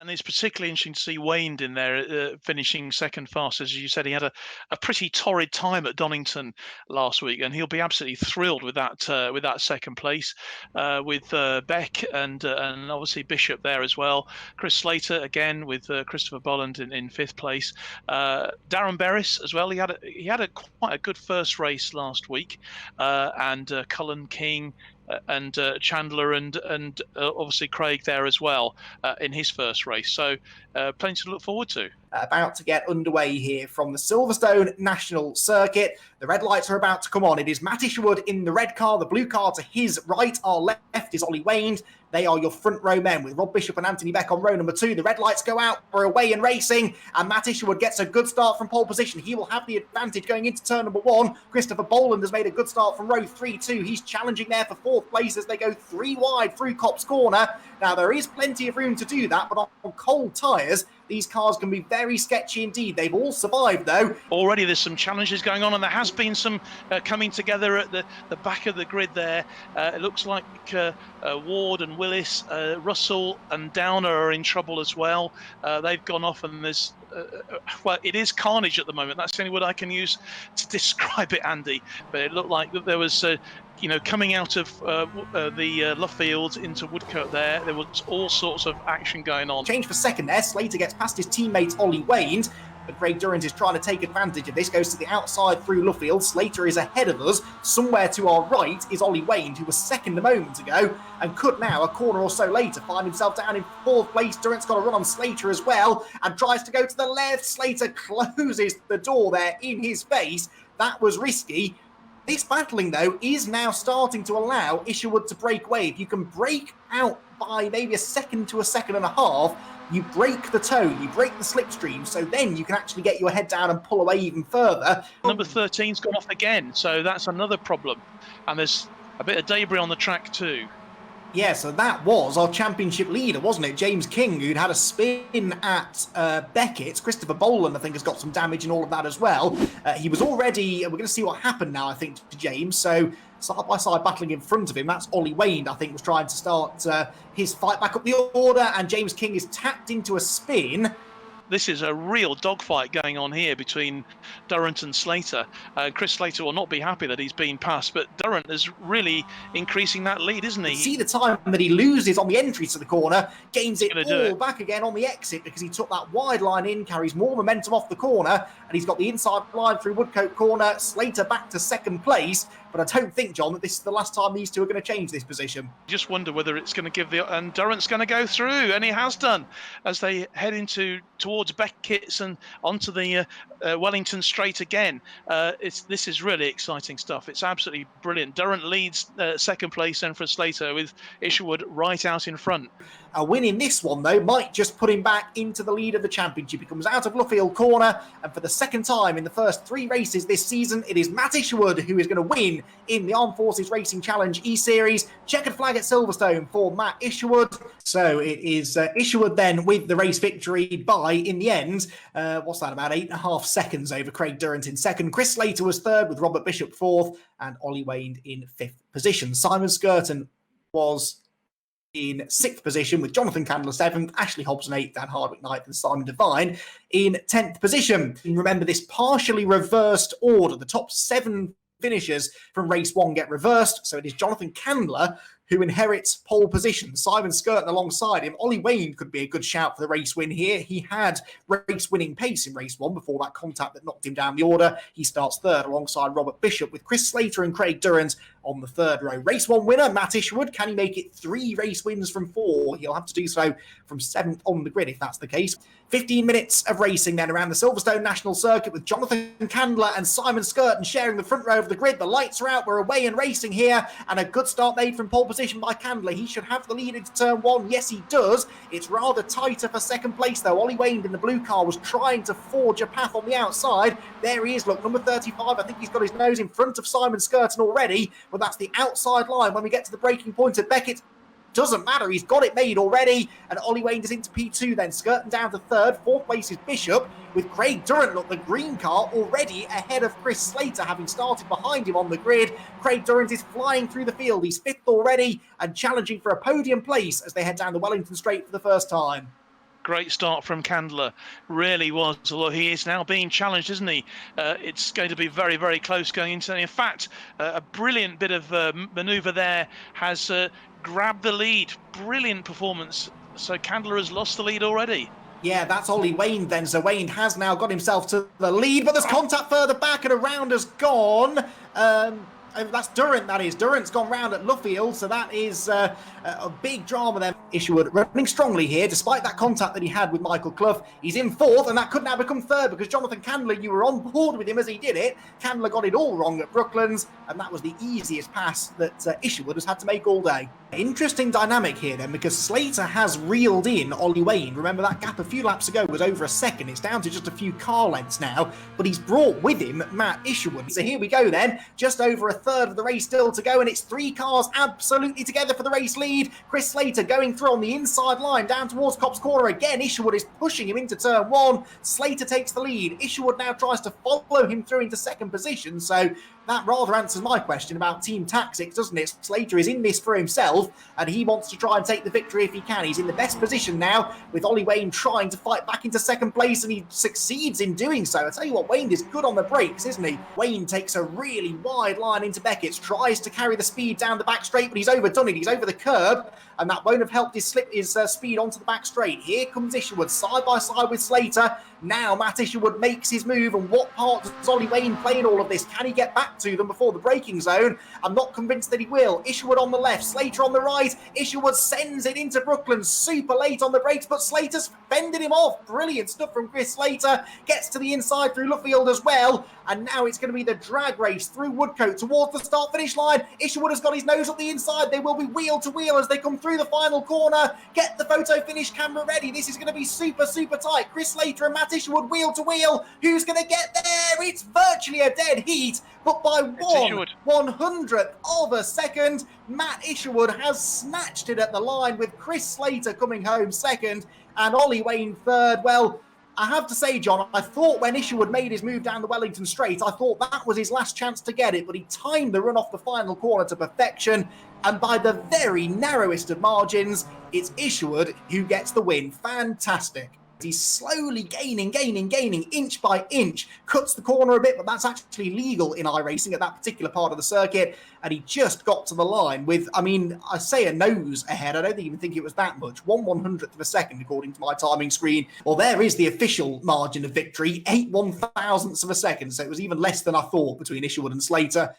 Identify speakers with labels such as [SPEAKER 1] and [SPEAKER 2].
[SPEAKER 1] And it's particularly interesting to see Wayne in there, finishing second fastest. As you said, he had a pretty torrid time at Donington last week, and he'll be absolutely thrilled with that second place, with Beck and obviously Bishop there as well. Chris Slater again with Christopher Bolland in fifth place. Darren Berris as well. He had quite a good first race last week, and Cullen King. And Chandler and obviously Craig there as well in his first race. So plenty to look forward to.
[SPEAKER 2] About to get underway here from the Silverstone National Circuit. The red lights are about to come on. It is Matt Isherwood in the red car, the blue car to his right. Our left is Ollie Wayne. They are your front row men with Rob Bishop and Anthony Beck on row number 2. The red lights go out for away and racing, and Matt Isherwood gets a good start from pole position. He will have the advantage going into turn number 1. Christopher Boland has made a good start from row 3 too. He's challenging there for 4th place as they go 3 wide through Copse Corner. Now there is plenty of room to do that, but on cold tyres, these cars can be very sketchy indeed. They've all survived, though.
[SPEAKER 1] Already there's some challenges going on, and there has been some coming together at the back of the grid there. It looks like Ward and Willis, Russell and Downer are in trouble as well. They've gone off, and there's well, it is carnage at the moment. That's the only word I can use to describe it, Andy. But it looked like there was coming out of the Luffield into Woodcote there was all sorts of action going on.
[SPEAKER 2] Change for second there. Slater gets past his teammate Ollie Wayne, but Craig Durrant is trying to take advantage of this, goes to the outside through Luffield. Slater is ahead of us. Somewhere to our right is Ollie Wayne, who was second a moment ago, and could now, a corner or so later, find himself down in 4th place. Durrant's got a run on Slater as well, and tries to go to the left. Slater closes the door there in his face. That was risky. This battling, though, is now starting to allow Isherwood to break away. If you can break out by maybe a second to a second and a half, you break the toe, you break the slipstream, so then you can actually get your head down and pull away even further.
[SPEAKER 1] Number 13's gone off again, so that's another problem. And there's a bit of debris on the track too.
[SPEAKER 2] Yeah, so that was our championship leader, wasn't it? James King, who'd had a spin at Beckett. Christopher Boland, I think, has got some damage and all of that as well. He was already, we're going to see what happened now, I think, to James. So side-by-side battling in front of him, that's Ollie Wayne, I think, was trying to start his fight back up the order, and James King is tapped into a spin.
[SPEAKER 1] This is a real dogfight going on here between Durrant and Slater. Chris Slater will not be happy that he's been passed, but Durrant is really increasing that lead, isn't he?
[SPEAKER 2] See the time that he loses on the entry to the corner, gains it all back again on the exit because he took that wide line in, carries more momentum off the corner, and he's got the inside line through Woodcote Corner. Slater back to second place, but I don't think, John, that this is the last time these two are going to change this position.
[SPEAKER 1] Just wonder whether it's going to give and Durrant's going to go through, and he has done, as they head towards Beckett's and onto the Wellington Straight again. This is really exciting stuff. It's absolutely brilliant. Durrant leads second place then for Slater, with Isherwood right out in front.
[SPEAKER 2] A win in this one, though, might just put him back into the lead of the championship. He comes out of Luffield Corner, and for the second time in the first 3 races this season, it is Matt Isherwood who is going to win in the Armed Forces Racing Challenge E-Series. Checkered flag at Silverstone for Matt Isherwood. So it is Isherwood then with the race victory by, in the end, what's that, about 8.5 seconds over Craig Durrant in second. Chris Slater was third with Robert Bishop 4th and Ollie Wayne in 5th position. Simon Skirton was in 6th position with Jonathan Candler 7th, Ashley Hobson 8th, Dan Hardwick 9th, and Simon Devine in 10th position. And remember, this partially reversed order. The top 7 finishers from race 1 get reversed, so it is Jonathan Candler who inherits pole position. Simon Skirton alongside him. Ollie Wayne could be a good shout for the race win here. He had race-winning pace in race 1 before that contact that knocked him down the order. He starts third alongside Robert Bishop, with Chris Slater and Craig Durrant on the third row. Race 1 winner, Matt Isherwood. Can he make it 3 race wins from 4? He'll have to do so from 7th on the grid if that's the case. 15 minutes of racing then around the Silverstone National Circuit, with Jonathan Candler and Simon Skirton sharing the front row of the grid. The lights are out, we're away and racing here, and a good start made from pole position by Candler. He should have the lead into turn 1. Yes, he does. It's rather tighter for second place, though. Ollie Wayne in the blue car was trying to forge a path on the outside. There he is, look, number 35. I think he's got his nose in front of Simon Skirton already, but that's the outside line when we get to the breaking point at Beckett. Doesn't matter, he's got it made already, and Ollie Wayne is into P2 then. Skirton down to 3rd, 4th place is Bishop, with Craig Durrant, look, the green car already ahead of Chris Slater, having started behind him on the grid. Craig Durrant is flying through the field, he's 5th already, and challenging for a podium place as they head down the Wellington Straight for the first time.
[SPEAKER 1] Great start from Candler, really was. Although he is now being challenged, isn't he? It's going to be very, very close going into. In fact, a brilliant bit of manoeuvre there has grabbed the lead. Brilliant performance. So Candler has lost the lead already.
[SPEAKER 2] Yeah, that's Ollie Wayne then. So Wayne has now got himself to the lead, but there's contact further back and a round has gone. That's Durrant, that is. Durrant's gone round at Luffield, so that is a big drama there. Isherwood running strongly here, despite that contact that he had with Michael Clough. He's in fourth, and that could now become third, because Jonathan Candler, you were on board with him as he did it. Candler got it all wrong at Brooklands, and that was the easiest pass that Isherwood has had to make all day. Interesting dynamic here then, because Slater has reeled in Ollie Wayne. Remember, that gap a few laps ago was over a second. It's down to just a few car lengths now, but he's brought with him Matt Isherwood. So here we go then, just over a third of the race still to go, and it's 3 cars absolutely together for the race lead. Chris Slater going through on the inside line down towards Copse Corner again. Isherwood is pushing him into turn 1. Slater takes the lead. Isherwood now tries to follow him through into second position, so that rather answers my question about team tactics, doesn't it? Slater is in this for himself, and he wants to try and take the victory if he can. He's in the best position now, with Ollie Wayne trying to fight back into second place, and he succeeds in doing so. I tell you what, Wayne is good on the brakes, isn't he? Wayne takes a really wide line into Beckett's, tries to carry the speed down the back straight, but he's overdone it. He's over the curb, and that won't have helped his speed onto the back straight. Here comes Isherwood, side by side with Slater. Now Matt Isherwood makes his move, and what part does Ollie Wayne play in all of this? Can he get back to them before the braking zone? I'm not convinced that he will. Isherwood on the left, Slater on the right. Isherwood sends it into Brooklands, super late on the brakes, but Slater's fended him off. Brilliant stuff from Chris Slater. Gets to the inside through Luffield as well, and now it's going to be the drag race through Woodcote towards the start-finish line. Isherwood has got his nose up the inside. They will be wheel to wheel as they come through the final corner. Get the photo finish camera ready. This is going to be super, super tight. Chris Slater and Matt Isherwood wheel to wheel. Who's going to get there? It's virtually a dead heat, but by 1/100th of a second, Matt Isherwood has snatched it at the line, with Chris Slater coming home second and Ollie Wayne third. Well, I have to say, John, I thought when Isherwood made his move down the Wellington Straight, I thought that was his last chance to get it, but he timed the run off the final corner to perfection, and by the very narrowest of margins, it's Isherwood who gets the win. Fantastic. He's slowly gaining, inch by inch, cuts the corner a bit, but that's actually legal in iRacing at that particular part of the circuit, and he just got to the line with, I mean, I say a nose ahead. I don't even think it was that much. 1/100th of a second, according to my timing screen. Well, there is the official margin of victory, 8/1000ths of a second, so it was even less than I thought between Isherwood and Slater.